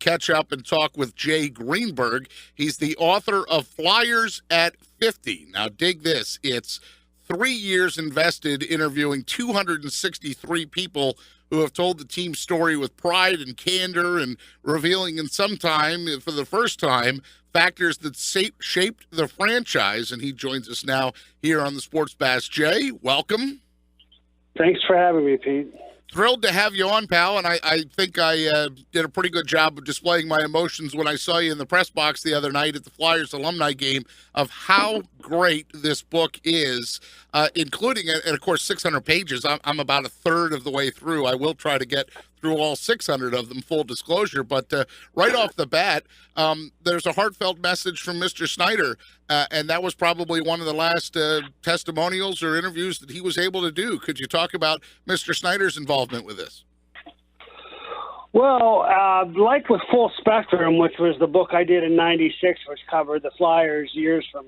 catch up and talk with Jay Greenberg. He's the author of Flyers at 50. Now, dig this. It's 3 years invested interviewing 263 people who have told the team's story with pride and candor and revealing in some time, for the first time, factors that shaped the franchise. And he joins us now here on the Sports Bash. Jay, welcome. Thanks for having me, Pete. Thrilled to have you on, pal, and I think I did a pretty good job of displaying my emotions when I saw you in the press box the other night at the Flyers alumni game of how great this book is, including, and of course, 600 pages. I'm about a third of the way through. I will try to get through all 600 of them, full disclosure, but right off the bat, there's a heartfelt message from Mr. Snyder, and that was probably one of the last testimonials or interviews that he was able to do. Could you talk about Mr. Snyder's involvement with this? Well, like with Full Spectrum, which was the book I did in '96, which covered the Flyers years from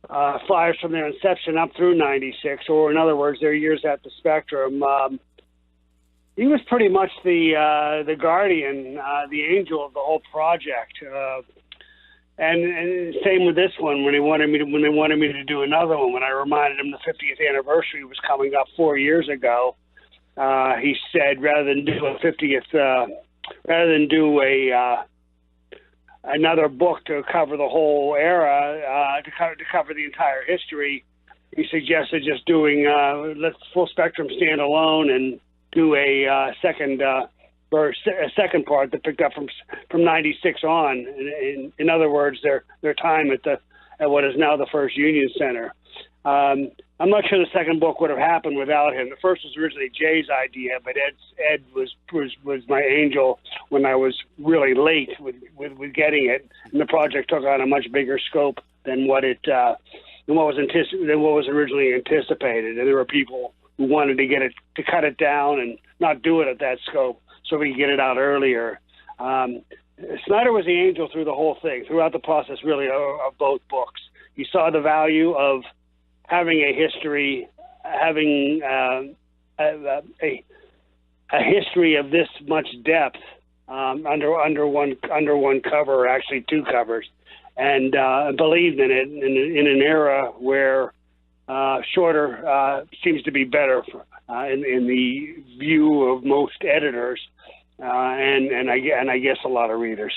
their inception up through '96, or in other words, their years at the Spectrum. He was pretty much the guardian, the angel of the whole project, and same with this one. When they wanted me to do another one, when I reminded him the 50th anniversary was coming up 4 years ago, he said rather than do another book to cover the whole era, to cover the entire history, he suggested just doing let Full Spectrum stand alone and do a second part that picked up from '96 on. In other words, their time at what is now the First Union Center. I'm not sure the second book would have happened without him. The first was originally Jay's idea, but Ed was my angel when I was really late with getting it, and the project took on a much bigger scope than what was originally anticipated. And there were people who wanted to cut it down and not do it at that scope so we could get it out earlier. Snyder was the angel through the whole thing, throughout the process, really, of both books. He saw the value of having a history, having a history of this much depth under one cover, or actually two covers, and believed in it in an era where shorter seems to be better in the view of most editors, and I guess a lot of readers.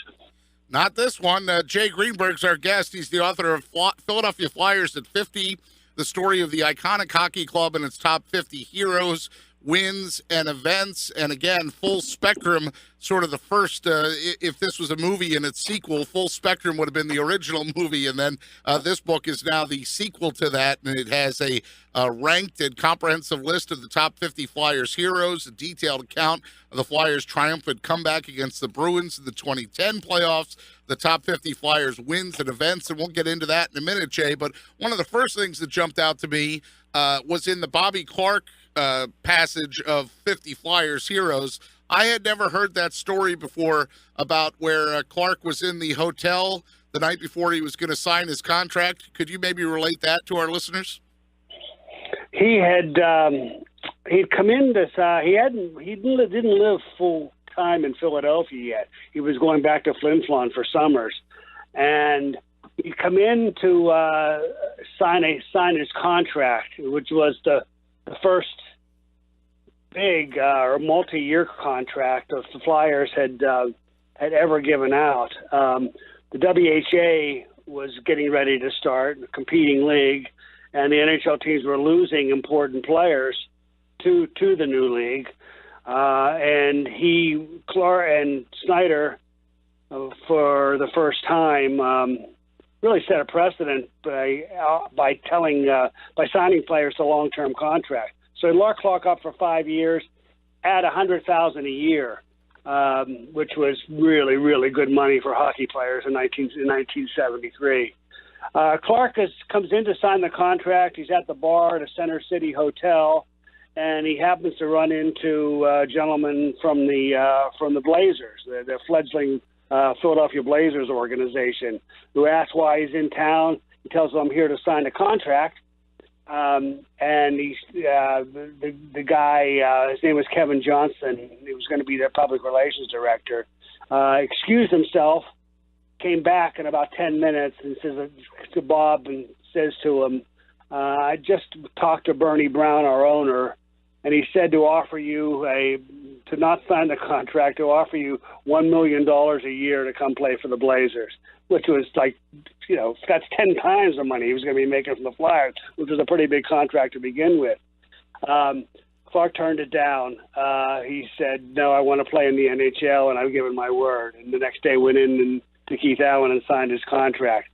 Not this one. Jay Greenberg's our guest. He's the author of Philadelphia Flyers at 50, the story of the iconic hockey club and its top 50 heroes, wins, and events. And again, Full Spectrum, sort of the first, if this was a movie and its sequel, Full Spectrum would have been the original movie. And then this book is now the sequel to that. And it has a ranked and comprehensive list of the top 50 Flyers heroes, a detailed account of the Flyers' triumphant comeback against the Bruins in the 2010 playoffs, the top 50 Flyers wins and events. And we'll get into that in a minute, Jay. But one of the first things that jumped out to me was in the Bobby Clark passage of 50 Flyers heroes. I had never heard that story before about where Clark was in the hotel the night before he was going to sign his contract. Could you maybe relate that to our listeners? He'd come in he didn't live full time in Philadelphia yet. He was going back to Flin Flon for summers, and he'd come in to sign his contract, which was the first big or multi-year contract that the Flyers had ever given out. The WHA was getting ready to start, a competing league, and the NHL teams were losing important players to the new league. And Clark and Snyder, for the first time, really set a precedent by signing players to long-term contract. So he locked Clark up for 5 years at $100,000 a year, which was really, really good money for hockey players in 1973. Clark comes in to sign the contract. He's at the bar at a Center City hotel, and he happens to run into a gentleman from the Blazers, the fledgling Philadelphia Blazers organization, who asks why he's in town. He tells him, "I'm here to sign a contract." And he's the guy. His name was Kevin Johnson. He was going to be their public relations director. excused himself, came back in about 10 minutes and says to Bob and says to him, I just talked to Bernie Brown, our owner, and he said to offer you to not sign the contract, to offer you $1 million a year to come play for the Blazers, which was like, that's 10 times the money he was going to be making from the Flyers, which was a pretty big contract to begin with. Clark turned it down. He said, no, I want to play in the NHL, and I've given my word. And the next day went in to Keith Allen and signed his contract.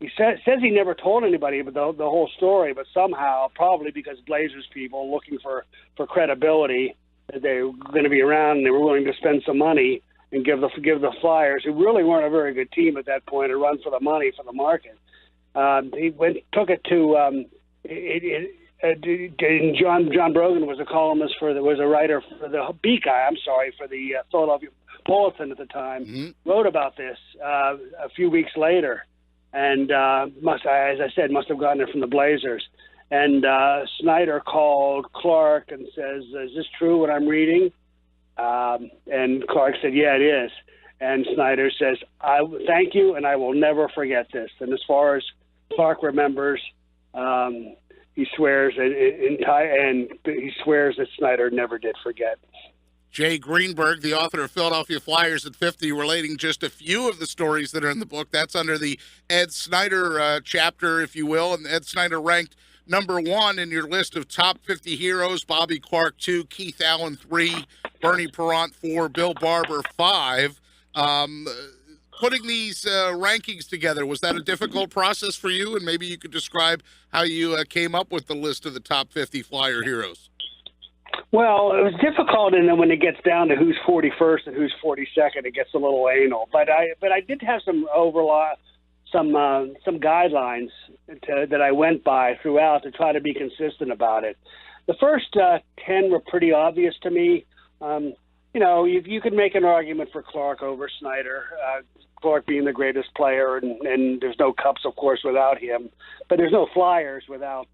He says he never told anybody but the whole story, but somehow, probably because Blazers people looking for credibility, that they were going to be around and they were willing to spend some money and give the Flyers, who really weren't a very good team at that point, a run for the money for the market. He took it to John Brogan was a columnist was a writer for the beat guy. For the Philadelphia Bulletin at the time. Wrote about this a few weeks later, and as I said, must have gotten it from the Blazers. And Snyder called Clark and says, "Is this true what I'm reading?" And Clark said, "Yeah, it is." And Snyder says, "I thank you, and I will never forget this." And as far as Clark remembers, he swears he swears that Snyder never did forget. Jay Greenberg, the author of Philadelphia Flyers at 50, relating just a few of the stories that are in the book. That's under the Ed Snyder chapter, if you will. And Ed Snyder ranked number 1 in your list of top 50 heroes. Bobby Clark 2, Keith Allen 3, Bernie Parent 4, Bill Barber 5. Putting these rankings together, was that a difficult process for you? And maybe you could describe how you came up with the list of the top 50 Flyer heroes. Well, it was difficult, and then when it gets down to who's 41st and who's 42nd, it gets a little anal. But I did have some guidelines that I went by throughout to try to be consistent about it. The first 10 were pretty obvious to me. You could make an argument for Clark over Snyder. Clark being the greatest player, and there's no Cups, of course, without him. But there's no Flyers without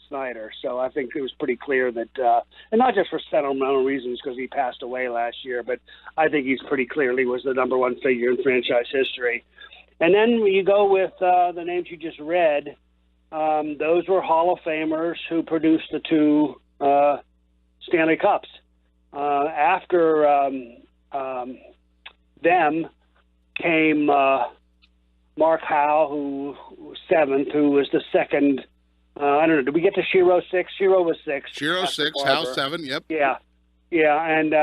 Snyder. So I think it was pretty clear that, and not just for sentimental reasons because he passed away last year, but I think he's pretty clearly was the number 1 figure in franchise history. And then when you go with the names you just read, those were Hall of Famers who produced the 2 Stanley Cups. After them came Mark Howe, who was 7th, who was the second. I don't know. Did we get to Shiro 6? Shiro was 6. Shiro 6, Howe 7. Yep. Yeah. And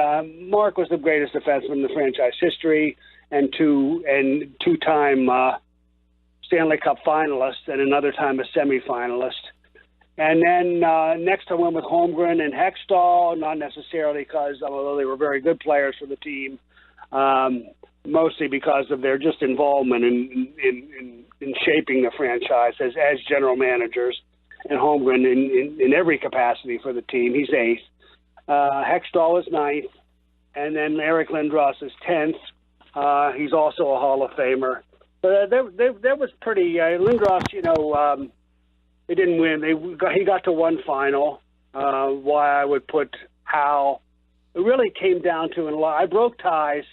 Mark was the greatest defenseman in the franchise history, and two-time Stanley Cup finalist, and another time a semifinalist. And then next I went with Holmgren and Hextall, not necessarily because, although they were very good players for the team, mostly because of their just involvement in shaping the franchise as general managers, and Holmgren in every capacity for the team. He's 8th. Hextall is 9th. And then Eric Lindros is 10th. He's also a Hall of Famer. But that was pretty Lindros, they didn't win. He got to 1 final. Why I would put Howe. It really came down to, and I broke ties.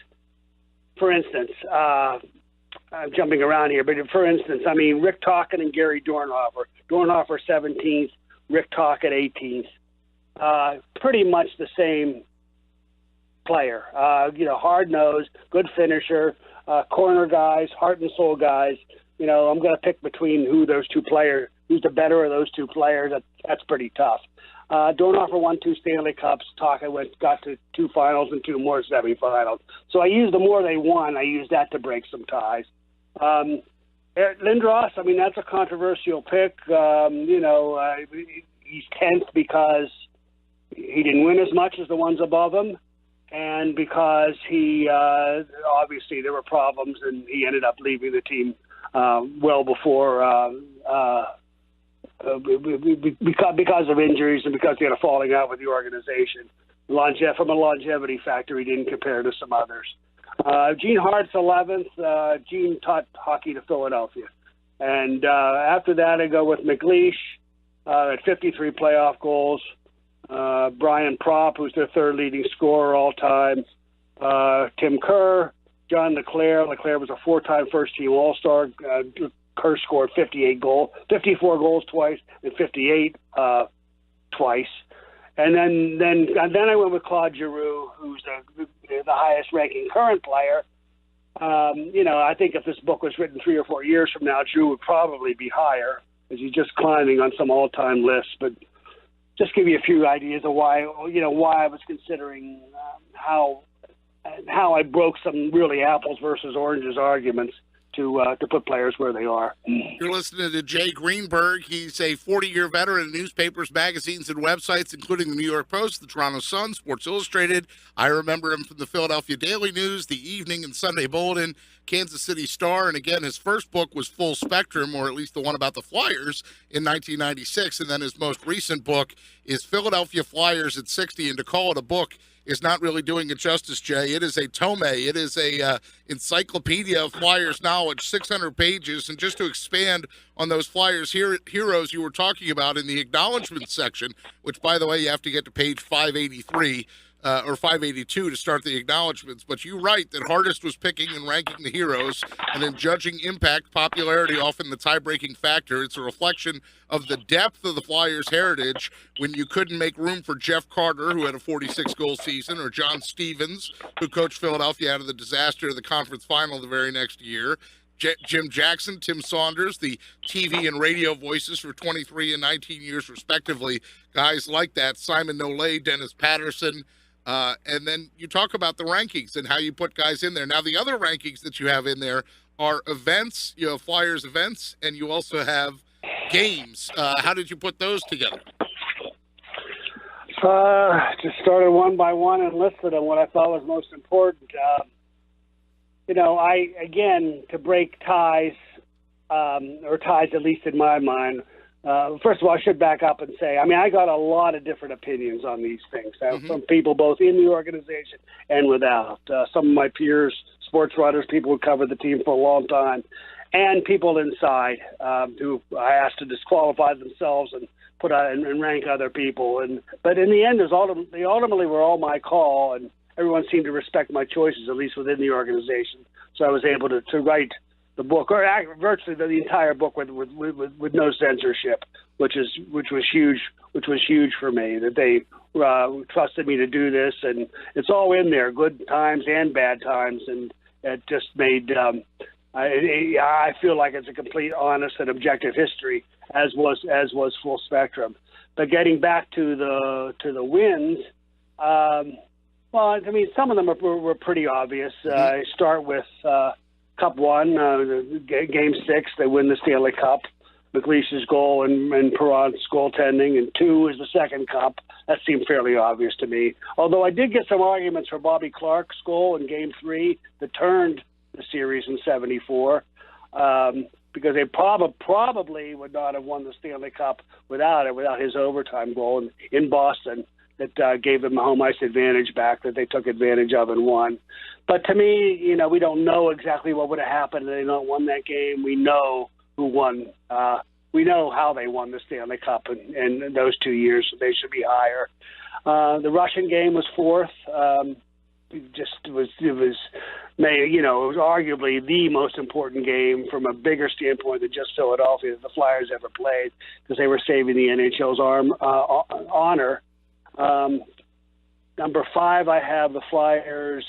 For instance, I'm jumping around here, but for instance, Rick Tocchet and Gary Dornhofer. Dornhofer 17th, Rick Tocchet 18th. Pretty much the same player. Hard-nosed, good finisher, corner guys, heart and soul guys. I'm going to pick between who's the better of those 2 players. That's pretty tough. Dornhofer won 2 Stanley Cups. Tocchet got to 2 finals and 2 more semifinals. So I used the more they won, I used that to break some ties. Lindros, that's a controversial pick. He's 10th because he didn't win as much as the ones above him, and because he obviously there were problems, and he ended up leaving the team well before because of injuries and because he had a falling out with the organization. From a longevity factor, he didn't compare to some others. Gene Hart's 11th. Gene taught hockey to Philadelphia. And after that, I go with McLeish at 53 playoff goals. Brian Propp, who's their 3rd leading scorer all time. Tim Kerr, John LeClaire. LeClaire was a 4-time first-team All-Star. Kerr scored 54 goals twice, and 58 twice. And then I went with Claude Giroux, who's the highest-ranking current player. I think if this book was written 3 or 4 years from now, Giroux would probably be higher, as he's just climbing on some all-time lists. But just give you a few ideas of why I was considering how I broke some really apples versus oranges arguments to put players where they are. You're listening to Jay Greenberg. He's a 40-year veteran of newspapers, magazines, and websites, including the New York Post, the Toronto Sun, Sports Illustrated. I remember him from the Philadelphia Daily News, the Evening and Sunday Bulletin, Kansas City Star, and again, his first book was Full Spectrum, or at least the one about the Flyers, in 1996, and then his most recent book is Philadelphia Flyers at 60, and to call it a book is not really doing it justice, Jay. It is a tome. It is a encyclopedia of Flyers knowledge, 600 pages. And just to expand on those Flyers heroes you were talking about in the acknowledgement section, which, by the way, you have to get to page 583 or 582 to start the acknowledgments. But you write that hardest was picking and ranking the heroes, and in judging impact, popularity often the tie-breaking factor. It's a reflection of the depth of the Flyers' heritage when you couldn't make room for Jeff Carter, who had a 46-goal season, or John Stevens, who coached Philadelphia out of the disaster of the conference final the very next year. Jim Jackson, Tim Saunders, the TV and radio voices for 23 and 19 years respectively. Guys like that, Simon Nolet, Dennis Patterson. And then you talk about the rankings and how you put guys in there. Now, the other rankings that you have in there are events. You have Flyers events, and you also have games. How did you put those together? Just started one by one and listed on what I thought was most important. To break ties, or ties at least in my mind, first of all, I should back up and say, I got a lot of different opinions on these things from people both in the organization and without. Some of my peers, sports writers, people who covered the team for a long time, and people inside who I asked to disqualify themselves and put out and rank other people. But in the end, they ultimately were all my call, and everyone seemed to respect my choices, at least within the organization. So I was able to write the book, or virtually the entire book, with no censorship, which was huge for me, that they trusted me to do this, and it's all in there, good times and bad times, and it just made I feel like it's a complete, honest, and objective history, as was Full Spectrum. But getting back to the wins, some of them were pretty obvious. I start with Cup 1, Game 6, they win the Stanley Cup. McLeish's goal and Perron's goaltending, and 2 is the second cup. That seemed fairly obvious to me. Although I did get some arguments for Bobby Clark's goal in Game 3 that turned the series in '74, because they probably would not have won the Stanley Cup without his overtime goal in Boston that gave them the home ice advantage back that they took advantage of and won. But to me, we don't know exactly what would have happened if they not won that game. We know who won. We know how they won the Stanley Cup in those 2 years, so they should be higher. The Russian game was 4th. It was arguably the most important game from a bigger standpoint than just Philadelphia that the Flyers ever played, because they were saving the NHL's honor. Number 5, I have the Flyers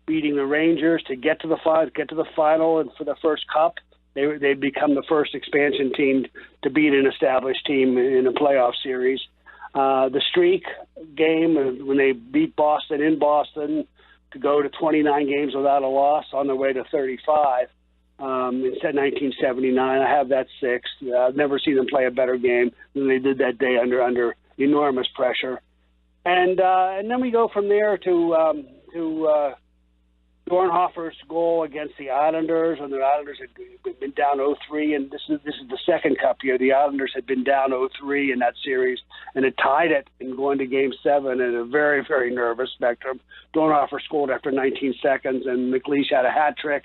beating the Rangers to get to the final, and for the first cup. They become the first expansion team to beat an established team in a playoff series. The streak game, when they beat Boston in Boston to go to 29 games without a loss on their way to 35 in 1979. I have that 6th. I've never seen them play a better game than they did that day under enormous pressure. And then we go from there to Dornhofer's goal against the Islanders, when the Islanders had been down 0-3, and this is the second cup year. The Islanders had been down 0-3 in that series, and it tied it in going to Game 7 in a very, very nervous Spectrum. Dornhofer scored after 19 seconds, and McLeish had a hat trick,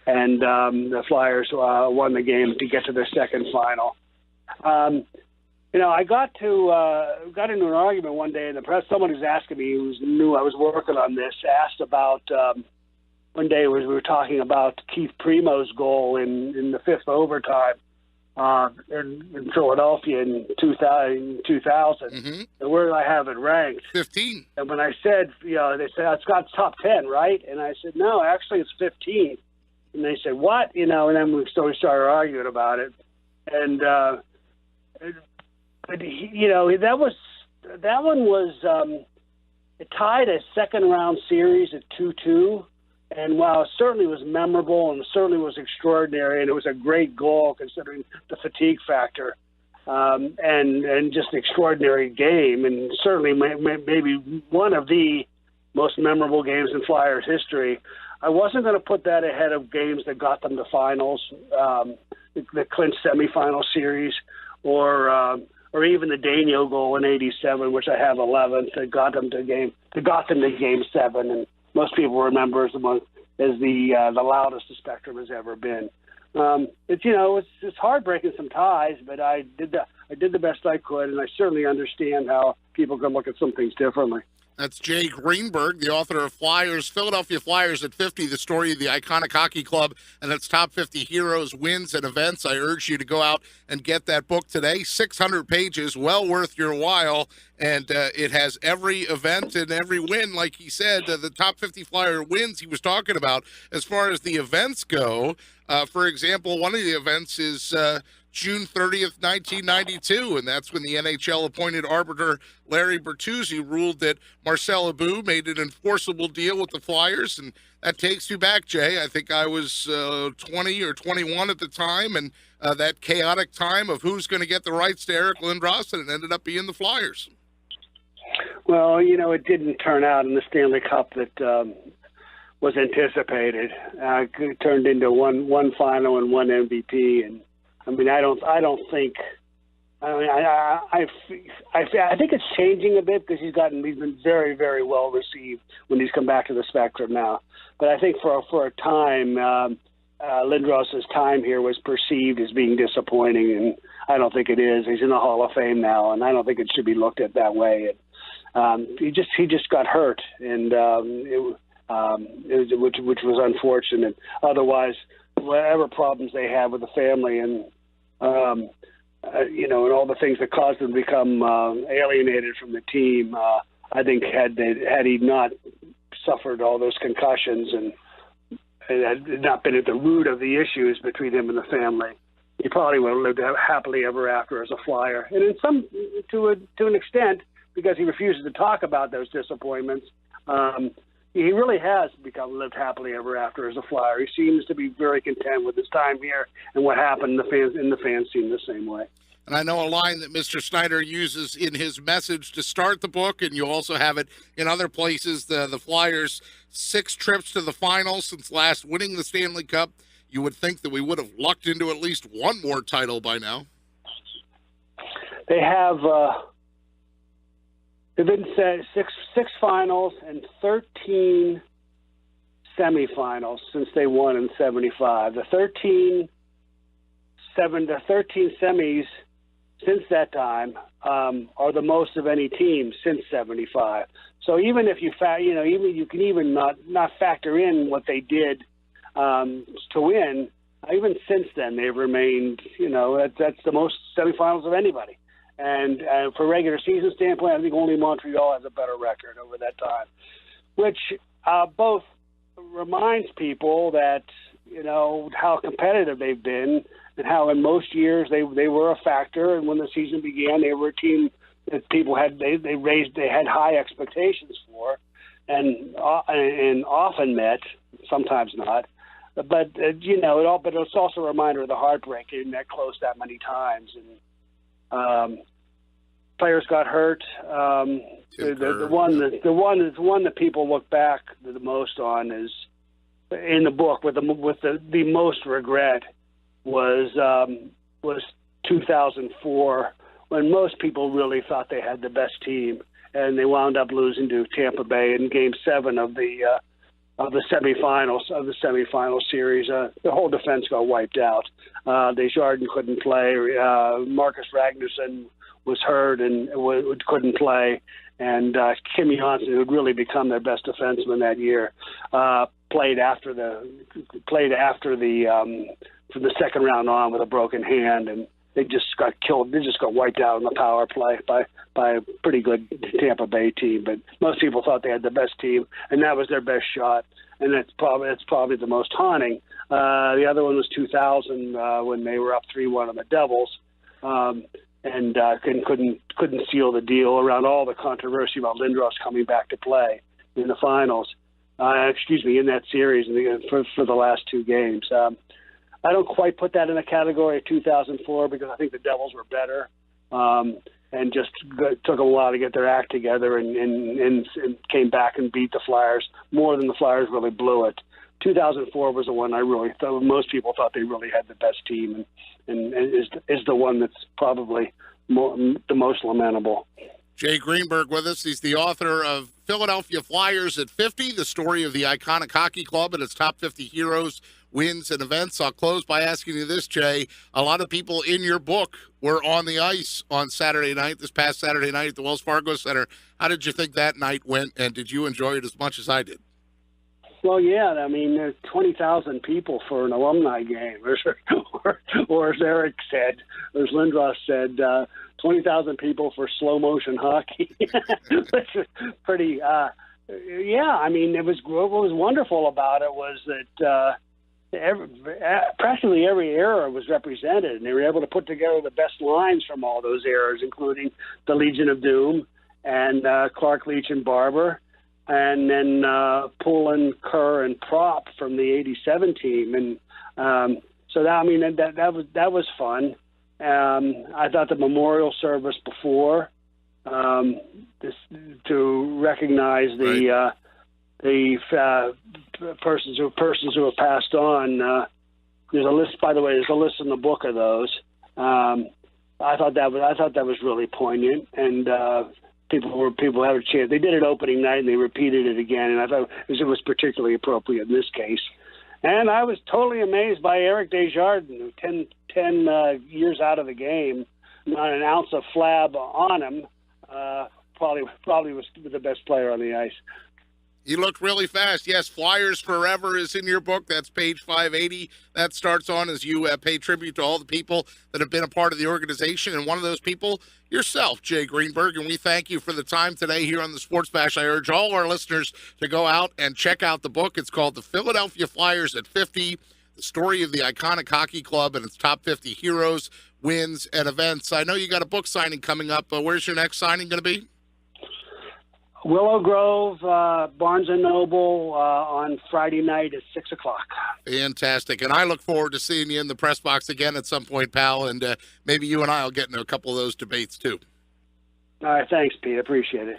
and the Flyers won the game to get to their second final. I got into an argument one day in the press. Someone who's asking me, who knew I was working on this, asked about one day we were talking about Keith Primo's goal in the fifth overtime in Philadelphia in 2000. Mm-hmm. And where did I have it ranked? 15. And when I said, they said, it's got top 10, right? And I said, no, actually it's 15. And they said, what? And then we started arguing about it. And, that one was it tied a second-round series at 2-2. And while it certainly was memorable and certainly was extraordinary, and it was a great goal considering the fatigue factor, and just an extraordinary game, and certainly maybe one of the most memorable games in Flyers history, I wasn't going to put that ahead of games that got them to finals, the clinch semifinal series, or even the Daigneault goal in '87, which I have 11th, that got them to Game 7, and most people remember as the loudest the Spectrum has ever been. It's hard breaking some ties, but I did the best I could, and I certainly understand how people can look at some things differently. That's Jay Greenberg, the author of Philadelphia Flyers at 50, the story of the iconic hockey club and its top 50 heroes, wins, and events. I urge you to go out and get that book today. 600 pages, well worth your while, and it has every event and every win. Like he said, the top 50 Flyer wins he was talking about. As far as the events go, for example, one of the events is June 30th, 1992, and that's when the NHL-appointed arbiter Larry Bertuzzi ruled that Marcel Aubé made an enforceable deal with the Flyers, and that takes you back, Jay. I think I was 20 or 21 at the time, and that chaotic time of who's going to get the rights to Eric Lindros, and it ended up being the Flyers. Well, it didn't turn out in the Stanley Cup that was anticipated. It turned into one final and one MVP, and I think it's changing a bit because he's been very, very well received when he's come back to the Spectrum now. But I think for a time, Lindros' time here was perceived as being disappointing, and I don't think it is. He's in the Hall of Fame now, and I don't think it should be looked at that way. He just got hurt, and which was unfortunate. Otherwise, whatever problems they had with the family and and all the things that caused him to become alienated from the team, I think had he not suffered all those concussions and had not been at the root of the issues between him and the family, he probably would have lived happily ever after as a Flyer. And to an extent, because he refuses to talk about those disappointments, he really has lived happily ever after as a Flyer. He seems to be very content with his time here and what happened. The fans seem the same way. And I know a line that Mr. Snyder uses in his message to start the book, and you also have it in other places, the Flyers' 6 trips to the finals since last winning the Stanley Cup. You would think that we would have lucked into at least one more title by now. They have they've been six finals and 13 semifinals since they won in '75. The 13 semis since that time are the most of any team since '75. So even if you you can even not factor in what they did to win, even since then they've remained. That's the most semifinals of anybody. And for regular season standpoint, I think only Montreal has a better record over that time, which both reminds people that how competitive they've been and how in most years they were a factor. And when the season began, they were a team that people had they had high expectations for, and often met, sometimes not. But but it's also a reminder of the heartbreak getting that close that many times. And players got hurt. The one that people look back the most on is in the book with the most regret was 2004, when most people really thought they had the best team, and they wound up losing to Tampa Bay in Game 7 of the semifinal series. The whole defense got wiped out. Desjardins couldn't play. Marcus Ragnarsson was hurt and couldn't play. And Kim Johnson, who had really become their best defenseman that year, played after from the second round on with a broken hand, and they just got killed. They just got wiped out in the power play by a pretty good Tampa Bay team. But most people thought they had the best team, and that was their best shot. And that's probably the most haunting. The other one was 2000 when they were up 3-1 on the Devils. And couldn't seal the deal around all the controversy about Lindros coming back to play in the finals. In that series for the last two games. I don't quite put that in the category of 2004 because I think the Devils were better and just took them a while to get their act together and came back and beat the Flyers more than the Flyers really blew it. 2004 was the one I really thought most people thought they really had the best team and is the one that's probably the most lamentable. Jay Greenberg with us. He's the author of Philadelphia Flyers at 50, the story of the iconic hockey club and its top 50 heroes, wins, and events. I'll close by asking you this, Jay. A lot of people in your book were on the ice on Saturday night, this past Saturday night at the Wells Fargo Center. How did you think that night went, and did you enjoy it as much as I did? Well, yeah, I mean, there's 20,000 people for an alumni game, or as Eric said, as Lindros said, 20,000 people for slow motion hockey. Which is pretty, I mean, what was wonderful about it was that practically every era was represented, and they were able to put together the best lines from all those eras, including the Legion of Doom and Clark, Leach, and Barber. And then Poulin, Kerr, and Prop from the '87 team, and so that was fun. I thought the memorial service before to recognize the persons who have passed on. There's a list, by the way. There's a list in the book of those. I thought that was really poignant, and people had a chance. They did it opening night, and they repeated it again, and I thought it was particularly appropriate in this case. And I was totally amazed by Eric Desjardins, who 10 years out of the game, not an ounce of flab on him, probably was the best player on the ice. He looked really fast. Yes, Flyers Forever is in your book. That's page 580. That starts on as you pay tribute to all the people that have been a part of the organization, and one of those people, yourself, Jay Greenberg, and we thank you for the time today here on the Sports Bash. I urge all our listeners to go out and check out the book. It's called The Philadelphia Flyers at 50, the story of the iconic hockey club and its top 50 heroes, wins, and events. I know you got a book signing coming up. Where's your next signing going to be? Willow Grove, Barnes & Noble on Friday night at 6 o'clock. Fantastic. And I look forward to seeing you in the press box again at some point, pal, and maybe you and I will get into a couple of those debates too. All right, thanks, Pete. Appreciate it.